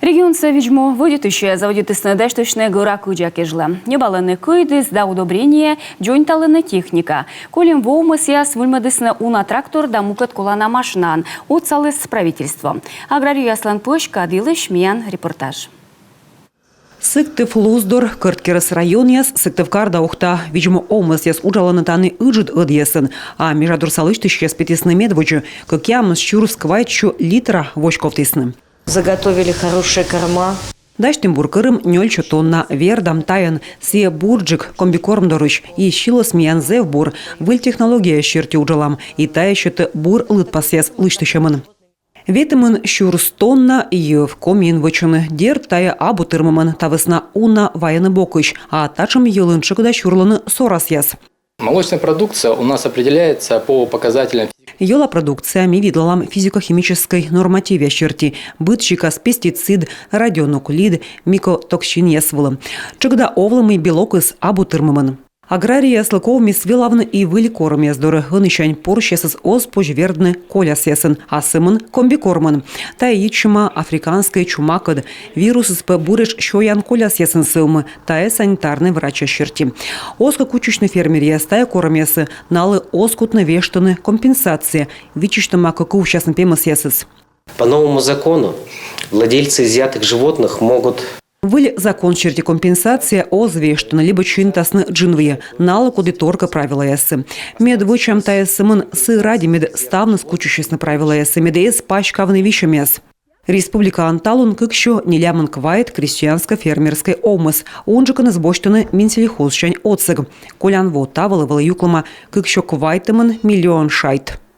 Регион Савичмо водитыше заводитысны дэшточны гора куджакежла. Небаланы куйдыс да удобрение, джойнталыны техника. Колем воумыс яс вульмадысны уна трактор да мукат колана машинан. Отцалыс правительство. Агрария яслан почка дилыш миян репортаж. Сыктыв луздор, Кырткерас район яс, Сыктывкар да ухта, видимо, омыс яс ужаланы таны ыджит ыдьесен, а межадурсалыштыш яс пятисны медвочу, как ямыс чурс квайтчу литра вочковтисны. Заготовили хорошие корма. Даштим буркырым 0 тонна вердам таян, сие бурджик, комбикорм дорыч, и щилос миянзе в бур, выль технология щерти уджалам, и тая щеты бур лыт пасяс лыштышемын. Ветымын щурс тонна йыв комин вычыны, дер тая абу тырмымын, тавысна уна ваяны бокыч, а тачым йылынчык да щурланы сорас яс. Молочная продукция у нас определяется по показателям. Йола продукция ми видлалам физико-химической нормативе щерти, бытчикас пестицид, радионуклид, микотоксин ясвылым. Чыгда овлымый белок из абу тырмымын. Агрария слыковми свилавны и выль корм яздоры, гынышань порщесыз оспоч вердны коляс ясын, а сымын комбикормын. Тая ичима африканской чумакад, вирус спэ буреш шоян коляс ясын сылмы, тая санитарный врача щерти. Оска кучучный фермер ястая корм ясы, налы оскутны вештаны компенсация, вичишты мака кувчасны пемыс ясыз. По новому закону владельцы изъятых животных могут... Выль закон черти компенсация озвештана либо чинтасны джинвые, налог аудиторка правила ясы. Мед вычам тая сымын сы ради мед ставны скучущесны правила ясы, медес пачкавны вишем яс. Республика Анталун кыкщо нелямын квайт крестьянско-фермерской омыс, онжиканы сбоштаны минселихозчань отсыг. Колян вот тавалы юклама кыкщо квайтымын миллион шайт.